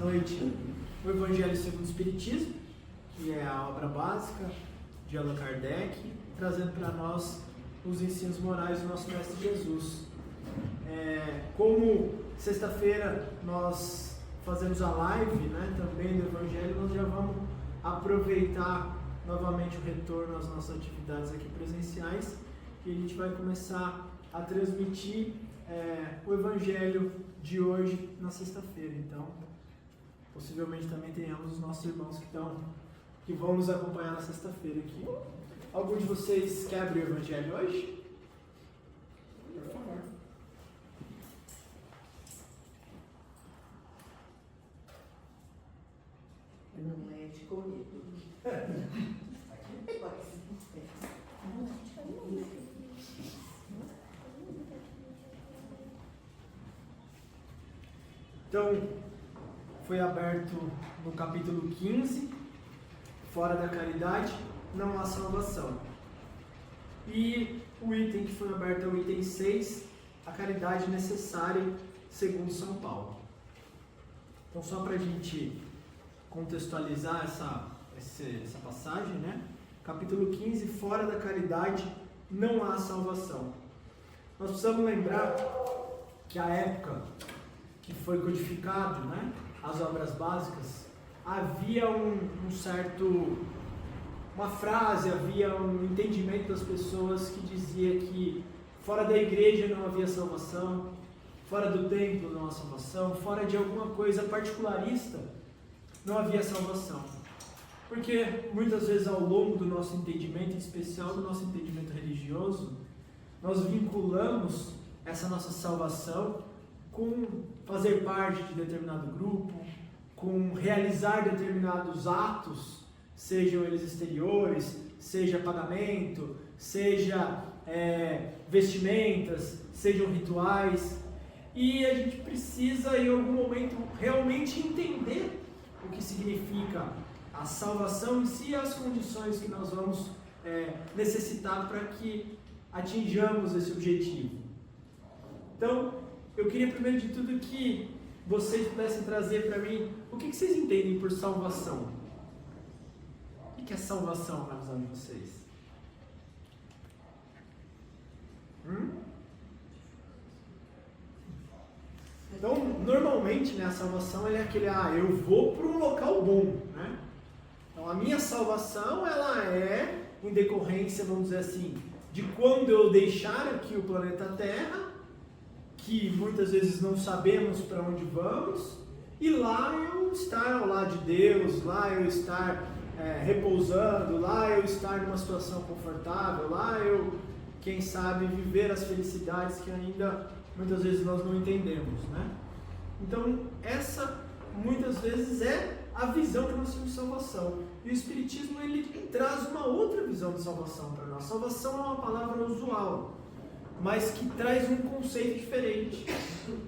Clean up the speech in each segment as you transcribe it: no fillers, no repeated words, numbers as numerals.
noite o Evangelho segundo o Espiritismo, que é a obra básica de Allan Kardec, trazendo para nós os ensinos morais do nosso Mestre Jesus. Como sexta-feira nós fazemos a live, também do Evangelho, nós já vamos aproveitar novamente o retorno às nossas atividades aqui presenciais e a gente vai começar a transmitir o Evangelho de hoje na sexta-feira. Então, possivelmente também tenhamos os nossos irmãos que vão nos acompanhar na sexta-feira aqui. Algum de vocês quer abrir o Evangelho hoje? Por favor. Não é de comigo. Então, foi aberto no capítulo 15, fora da caridade, não há salvação. E o item que foi aberto é o item 6, a caridade necessária, segundo São Paulo. Então, só para a gente contextualizar essa passagem, capítulo 15, fora da caridade, não há salvação. Nós precisamos lembrar que a época que foi codificado, as obras básicas, havia uma frase, havia um entendimento das pessoas que dizia que fora da igreja não havia salvação, fora do templo não há salvação, fora de alguma coisa particularista não havia salvação. Porque muitas vezes ao longo do nosso entendimento, em especial do nosso entendimento religioso, nós vinculamos essa nossa salvação com fazer parte de determinado grupo, com realizar determinados atos, sejam eles exteriores, seja pagamento, seja vestimentas, sejam rituais. E a gente precisa em algum momento realmente entender o que significa a salvação em si e as condições que nós vamos necessitar para que atinjamos esse objetivo. Então, eu queria primeiro de tudo que vocês pudessem trazer para mim o que vocês entendem por salvação. O que é salvação na visão de vocês? Então, normalmente, a salvação é aquele, eu vou para um local bom, Então, a minha salvação, ela é em decorrência, vamos dizer assim, de quando eu deixar aqui o planeta Terra, que muitas vezes não sabemos para onde vamos, e lá eu estar ao lado de Deus, lá eu estar repousando, lá eu estar numa situação confortável, lá eu, quem sabe, viver as felicidades que ainda muitas vezes nós não entendemos, Então, essa muitas vezes é a visão que nós temos de salvação. E o Espiritismo, ele traz uma outra visão de salvação para nós. Salvação é uma palavra usual, mas que traz um conceito diferente,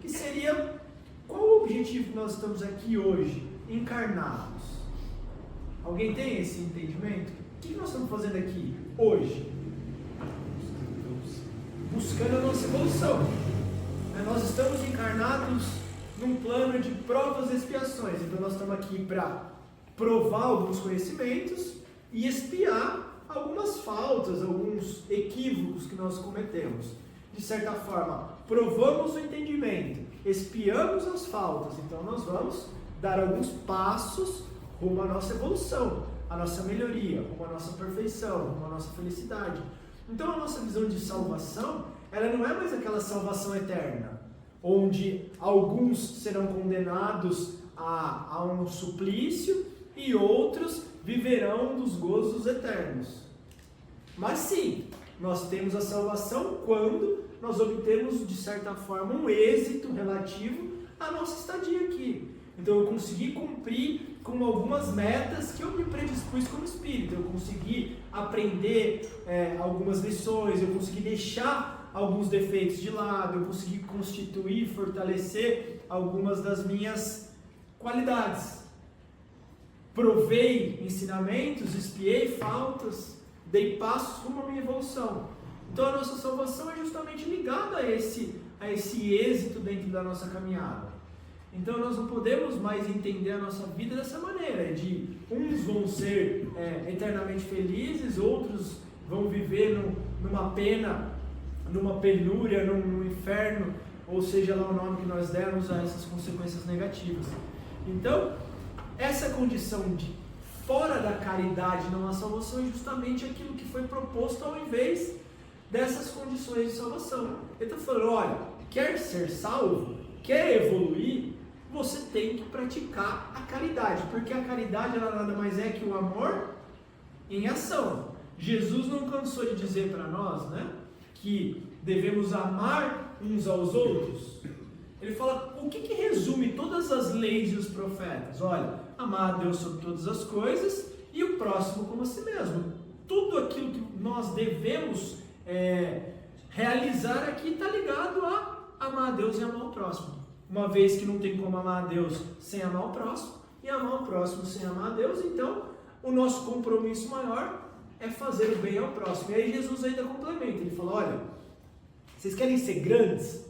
que seria: qual o objetivo que nós estamos aqui hoje, encarnados? Alguém tem esse entendimento? O que nós estamos fazendo aqui hoje? Buscando a nossa evolução. Nós estamos encarnados num plano de provas e expiações, então nós estamos aqui para provar alguns conhecimentos e expiar algumas faltas, alguns equívocos que nós cometemos. De certa forma, provamos o entendimento, expiamos as faltas, então nós vamos dar alguns passos rumo à nossa evolução, à nossa melhoria, rumo à nossa perfeição, rumo à nossa felicidade. Então a nossa visão de salvação, ela não é mais aquela salvação eterna, onde alguns serão condenados a um suplício e outros viverão dos gozos eternos. Mas sim, nós temos a salvação quando nós obtemos, de certa forma, um êxito relativo à nossa estadia aqui. Então eu consegui cumprir com algumas metas que eu me predispus como espírito, eu consegui aprender algumas lições, eu consegui deixar alguns defeitos de lado, eu consegui constituir, fortalecer algumas das minhas qualidades. Provei ensinamentos, expiei faltas, dei passos rumo à minha evolução. Então a nossa salvação é justamente ligada a esse êxito dentro da nossa caminhada. Então nós não podemos mais entender a nossa vida dessa maneira, de uns vão ser eternamente felizes, outros vão viver numa pena, numa penúria, num inferno, ou seja lá o nome que nós dermos a essas consequências negativas. Então, essa condição de fora da caridade não há salvação é justamente aquilo que foi proposto ao invés dessas condições de salvação. Ele está falando, olha, quer ser salvo, quer evoluir, você tem que praticar a caridade, porque a caridade ela nada mais é que o amor em ação. Jesus não cansou de dizer para nós, né, que devemos amar uns aos outros. Ele fala, o que resume todas as leis e os profetas? Olha, amar a Deus sobre todas as coisas e o próximo como a si mesmo. Tudo aquilo que nós devemos realizar aqui está ligado a amar a Deus e amar o próximo. Uma vez que não tem como amar a Deus sem amar o próximo, e amar o próximo sem amar a Deus, então o nosso compromisso maior é fazer o bem ao próximo. E aí Jesus ainda complementa, ele fala, olha, vocês querem ser grandes?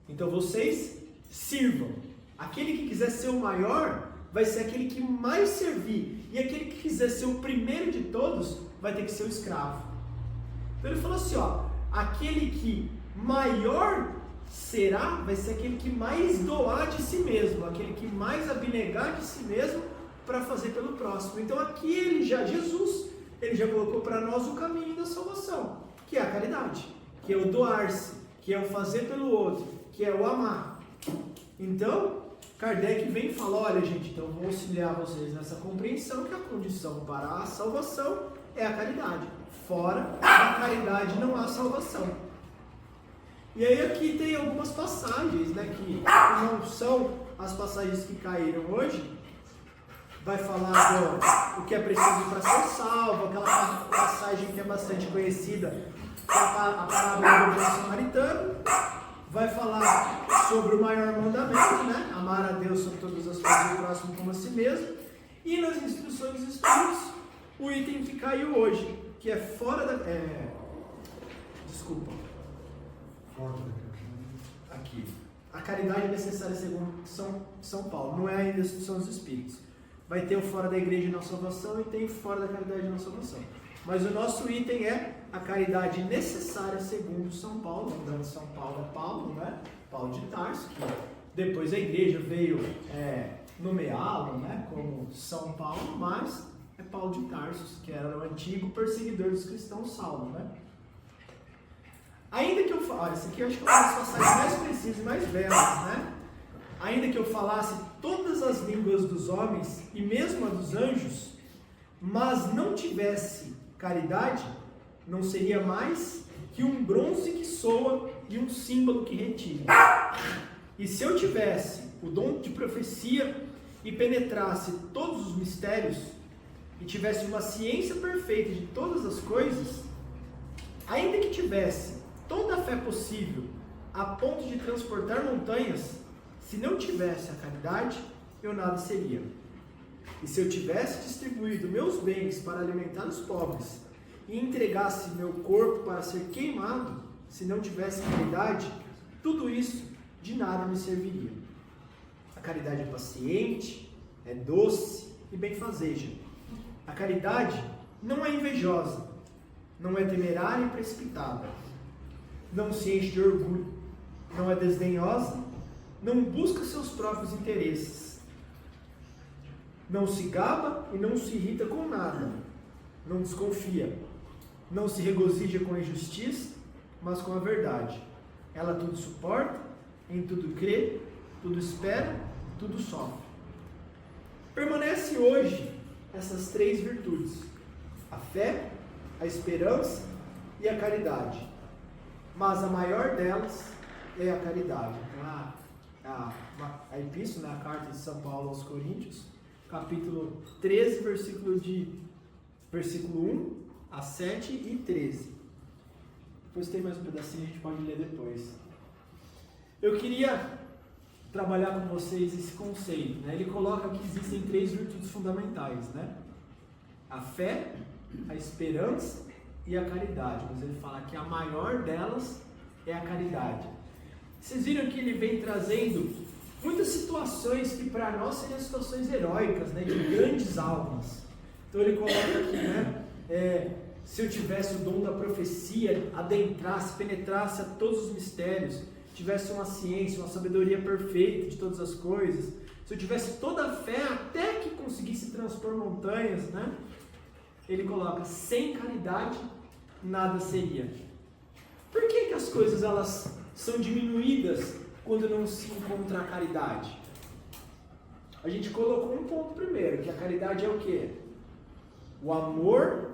Então vocês sirvam. Aquele que quiser ser o maior, vai ser aquele que mais servir. E aquele que quiser ser o primeiro de todos, vai ter que ser o escravo. Então ele falou assim, ó, aquele que maior será, vai ser aquele que mais doar de si mesmo, aquele que mais abnegar de si mesmo para fazer pelo próximo. Então aqui Jesus já colocou para nós o caminho da salvação, que é a caridade, que é o doar-se, que é o fazer pelo outro, que é o amar. Então, Kardec vem e fala, olha gente, então vou auxiliar vocês nessa compreensão que a condição para a salvação é a caridade. Fora da caridade não há salvação. E aí aqui tem algumas passagens, né, que não são as passagens que caíram hoje. Vai falar do que é preciso para ser salvo, aquela passagem que é bastante conhecida, que é a parábola do bom samaritano. Vai falar sobre o maior mandamento, né, amar a Deus sobre todas as coisas e o próximo como a si mesmo. E nas instruções e estudos, o item que caiu hoje, que é fora da... Aqui. A caridade é necessária segundo São Paulo. Não é ainda a instrução dos Espíritos. Vai ter o fora da igreja na salvação e tem o fora da caridade na salvação. Mas o nosso item é a caridade necessária segundo São Paulo. Lembrando, São Paulo é Paulo, né? Paulo de Tarso, que depois a igreja veio nomeá-lo, né, como São Paulo, mas é Paulo de Tarso, que era o antigo perseguidor dos cristãos, Saulo, né? Ainda que eu falasse, isso aqui eu acho que é uma das passagens mais precisas e mais belas, né? Ainda que eu falasse todas as línguas dos homens e mesmo a dos anjos, mas não tivesse caridade, não seria mais que um bronze que soa e um símbolo que retira. E se eu tivesse o dom de profecia e penetrasse todos os mistérios e tivesse uma ciência perfeita de todas as coisas, ainda que tivesse toda a fé possível a ponto de transportar montanhas, se não tivesse a caridade, eu nada seria. E se eu tivesse distribuído meus bens para alimentar os pobres e entregasse meu corpo para ser queimado, se não tivesse caridade, tudo isso de nada me serviria. A caridade é paciente, é doce e benfazeja. A caridade não é invejosa, não é temerária e precipitada, não se enche de orgulho, não é desdenhosa, não busca seus próprios interesses, não se gaba e não se irrita com nada, não desconfia, não se regozija com a injustiça, mas com a verdade. Ela tudo suporta, em tudo crê, tudo espera, tudo sofre. Permanece hoje essas três virtudes: a fé, a esperança e a caridade. Mas a maior delas é a caridade. Então, a epístola, a carta de São Paulo aos Coríntios, capítulo 13, versículo 1 a 7 e 13. Depois tem mais um pedacinho, a gente pode ler depois. Eu queria trabalhar com vocês esse conceito, né? Ele coloca que existem três virtudes fundamentais, né? A fé, a esperança e a caridade. Mas ele fala que a maior delas é a caridade. Vocês viram que ele vem trazendo muitas situações que para nós seriam situações heróicas, né, de grandes almas. Então ele coloca aqui, né, se eu tivesse o dom da profecia, adentrasse, penetrasse a todos os mistérios, tivesse uma ciência, uma sabedoria perfeita de todas as coisas, se eu tivesse toda a fé até que conseguisse transpor montanhas, né, ele coloca, sem caridade nada seria. Por que as coisas elas são diminuídas quando não se encontra a caridade? A gente colocou um ponto primeiro, que a caridade é o quê? O amor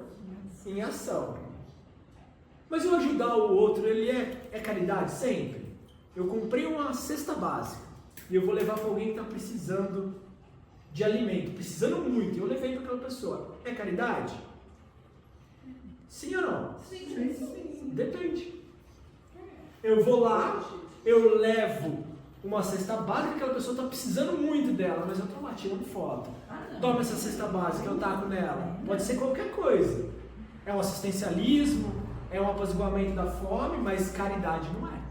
em ação. Mas eu ajudar o outro, ele é caridade sempre? Eu comprei uma cesta básica e eu vou levar para alguém que está precisando de alimento, precisando muito, e eu levei para aquela pessoa. É caridade? Sim ou não? Sim. Depende. Eu vou lá, eu levo uma cesta básica, aquela pessoa está precisando muito dela, mas eu estou lá tirando foto. Toma essa cesta básica, eu taco nela. Pode ser qualquer coisa. É um assistencialismo, é um apaziguamento da fome, mas caridade não é.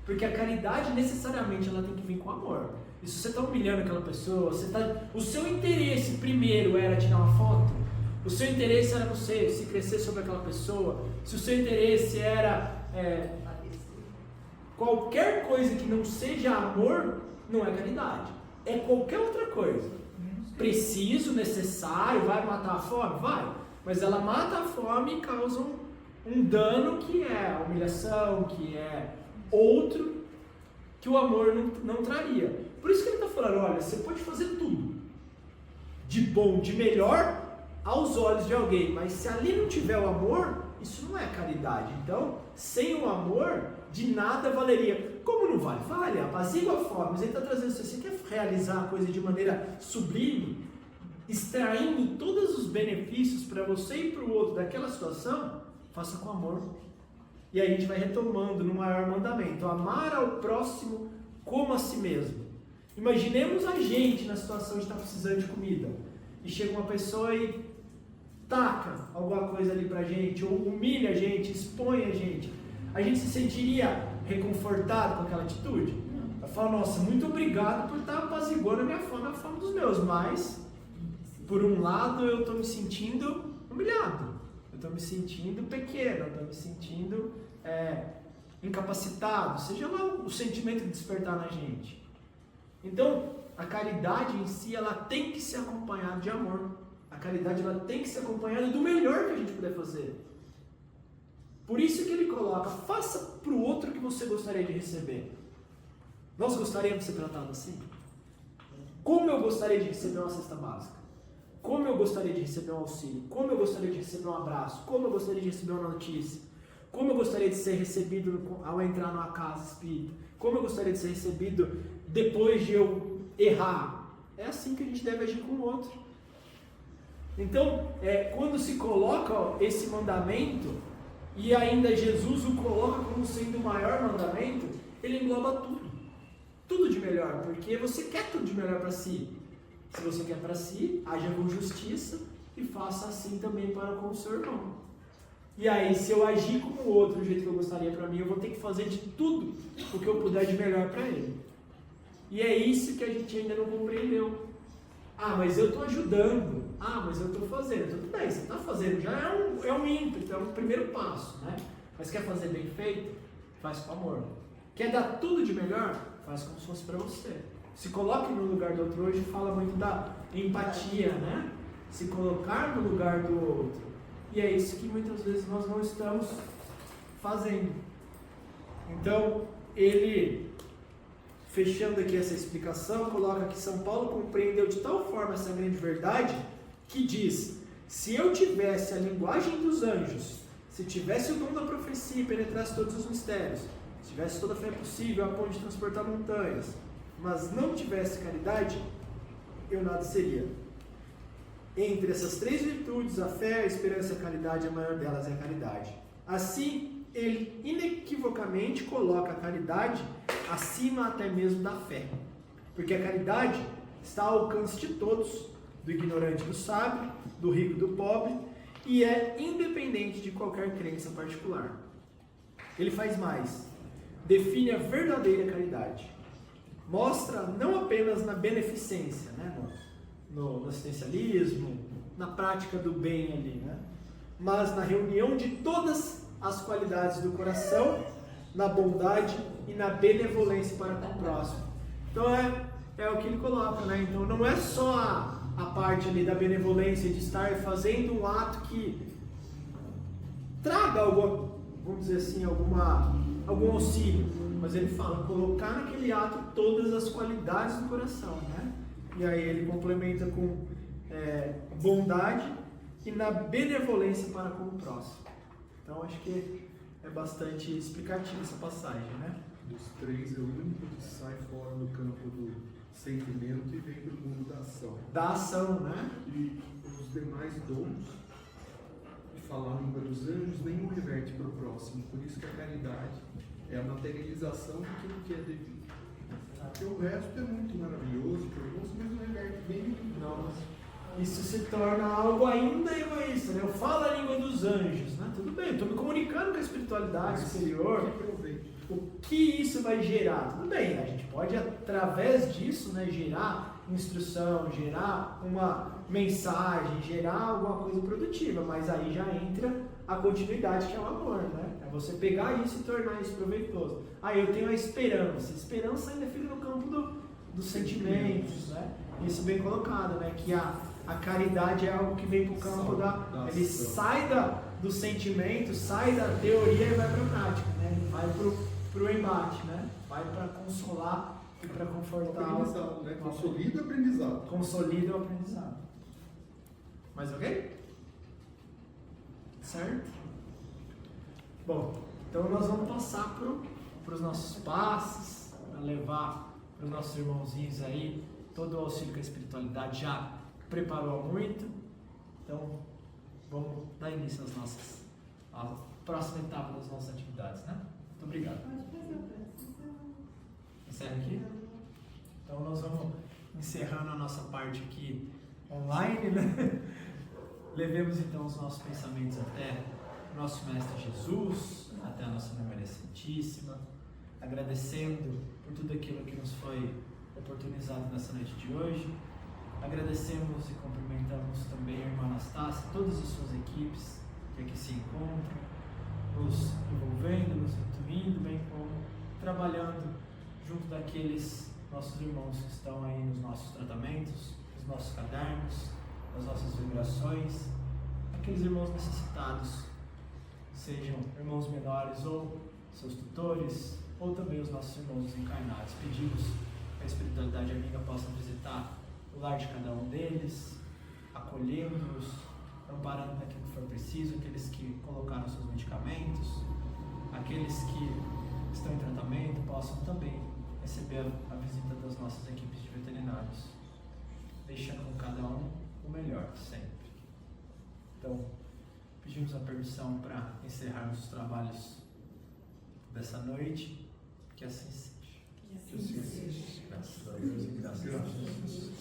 Porque a caridade necessariamente ela tem que vir com amor. E se você está humilhando aquela pessoa, o seu interesse primeiro era tirar uma foto, o seu interesse era você se crescer sobre aquela pessoa, se o seu interesse era qualquer coisa que não seja amor, não é caridade. É qualquer outra coisa. Preciso, necessário, vai matar a fome? Vai. Mas ela mata a fome e causa um dano que é a humilhação, que é outro, que o amor não traria. Por isso que ele está falando, olha, você pode fazer tudo de bom, de melhor aos olhos de alguém, mas se ali não tiver o amor, isso não é caridade. Então, sem o amor, de nada valeria. Como não vale? Vale, apazigua a fome, mas ele está trazendo isso. Você quer realizar a coisa de maneira sublime, extraindo todos os benefícios para você e para o outro daquela situação, faça com amor. E aí a gente vai retomando no maior mandamento, amar ao próximo como a si mesmo. Imaginemos a gente na situação de estar precisando de comida, e chega uma pessoa e taca alguma coisa ali pra gente, ou humilha a gente, expõe a gente se sentiria reconfortado com aquela atitude? Vai falar, nossa, muito obrigado por estar apaziguando a minha fome, a fome dos meus, mas por um lado eu estou me sentindo humilhado, eu estou me sentindo pequeno, eu estou me sentindo incapacitado, seja lá o sentimento de despertar na gente. Então, a caridade em si, ela tem que ser acompanhada de amor. A caridade, ela tem que ser acompanhada do melhor que a gente puder fazer. Por isso que ele coloca, faça para o outro o que você gostaria de receber. Nós gostaríamos de ser tratados assim? Como eu gostaria de receber uma cesta básica? Como eu gostaria de receber um auxílio? Como eu gostaria de receber um abraço? Como eu gostaria de receber uma notícia? Como eu gostaria de ser recebido ao entrar numa casa espírita? Como eu gostaria de ser recebido depois de eu errar? É assim que a gente deve agir com o outro. Então, quando se coloca esse mandamento, e ainda Jesus o coloca como sendo o maior mandamento, ele engloba tudo. Tudo de melhor, porque você quer tudo de melhor para si. Se você quer para si, haja com justiça e faça assim também para com o seu irmão. E aí, se eu agir como o outro do jeito que eu gostaria para mim, eu vou ter que fazer de tudo o que eu puder de melhor para ele. E é isso que a gente ainda não compreendeu. Ah, mas eu estou ajudando. Ah, mas eu estou fazendo. Tudo bem, você está fazendo. Já é um ímpeto, é um primeiro passo, né? Mas quer fazer bem feito? Faz com amor. Quer dar tudo de melhor? Faz como se fosse para você. Se coloque no lugar do outro. Hoje fala muito da empatia, né? Se colocar no lugar do outro. E é isso que muitas vezes nós não estamos fazendo. Então, ele, fechando aqui essa explicação, coloca que São Paulo compreendeu de tal forma essa grande verdade, que diz, se eu tivesse a linguagem dos anjos, se tivesse o dom da profecia e penetrasse todos os mistérios, se tivesse toda a fé possível a ponto de transportar montanhas, mas não tivesse caridade, eu nada seria. Entre essas três virtudes, a fé, a esperança e a caridade, a maior delas é a caridade. Assim, ele inequivocamente coloca a caridade acima até mesmo da fé. Porque a caridade está ao alcance de todos, do ignorante do sábio, do rico do pobre, e é independente de qualquer crença particular. Ele faz mais, define a verdadeira caridade. mostra não apenas na beneficência, né? No assistencialismo, na prática do bem ali, né? Mas na reunião de todas as qualidades do coração, na bondade e na benevolência para com o próximo. Então é o que ele coloca, né? Então não é só a parte ali da benevolência, de estar fazendo um ato que traga alguma, vamos dizer assim, algum auxílio, mas ele fala, colocar naquele ato todas as qualidades do coração, né? E aí ele complementa com bondade e na benevolência para com o próximo. Então acho que é bastante explicativa essa passagem, né? Dos três, é o único que sai fora do campo do sentimento e vem para o mundo da ação. Da ação, né? E os demais dons, de falar a língua dos anjos, nenhum reverte para o próximo. Por isso que a caridade é a materialização daquilo que é devido. Porque o resto é muito maravilhoso, mas não reverte bem. Não. Isso se torna algo ainda egoísta, né? Eu falo a língua dos anjos, né? Tudo bem, estou me comunicando com a espiritualidade superior. Que proveito. O que isso vai gerar? Tudo bem, a gente pode através disso, né, gerar instrução, gerar uma mensagem, gerar alguma coisa produtiva, mas aí já entra a continuidade, que é o amor, né? É você pegar isso e tornar isso proveitoso. Aí eu tenho a esperança. Esperança ainda fica no campo dos sentimentos, né? Isso bem colocado, né? Que a caridade é algo que vem para o campo ele sai do sentimento, sai da teoria e vai para a prática, né? Ele vai para o embate, né? Vai para consolar e para confortar. Aprendizado, né? Consolida o aprendizado. Consolida o aprendizado. Mais alguém? Certo? Bom, então nós vamos passar para os nossos passos, para levar para os nossos irmãozinhos aí todo o auxílio que a espiritualidade já preparou muito. Então, vamos dar início à próxima etapa das nossas atividades, né? Muito obrigado. Pode fazer a prestação. Encerra aqui? Então, nós vamos encerrando a nossa parte aqui online, né? Levemos então os nossos pensamentos até o nosso Mestre Jesus, até a nossa Memória Santíssima, agradecendo por tudo aquilo que nos foi oportunizado nessa noite de hoje. Agradecemos e cumprimentamos também a irmã Anastácia, todas as suas equipes que aqui se encontram, nos envolvendo, nos intuindo, bem como trabalhando junto daqueles nossos irmãos que estão aí nos nossos tratamentos, nos nossos cadernos, nas nossas vibrações, aqueles irmãos necessitados, sejam irmãos menores ou seus tutores, ou também os nossos irmãos encarnados. Pedimos que a espiritualidade amiga possa visitar o lar de cada um deles, acolhendo-os, amparando naquilo que for preciso, aqueles que colocaram seus medicamentos, aqueles que estão em tratamento possam também receber a visita das nossas equipes de veterinários, deixando com cada um o melhor sempre. Então, pedimos a permissão para encerrarmos os trabalhos dessa noite, que assim seja. Que assim seja. Graças a Deus e graças a Jesus.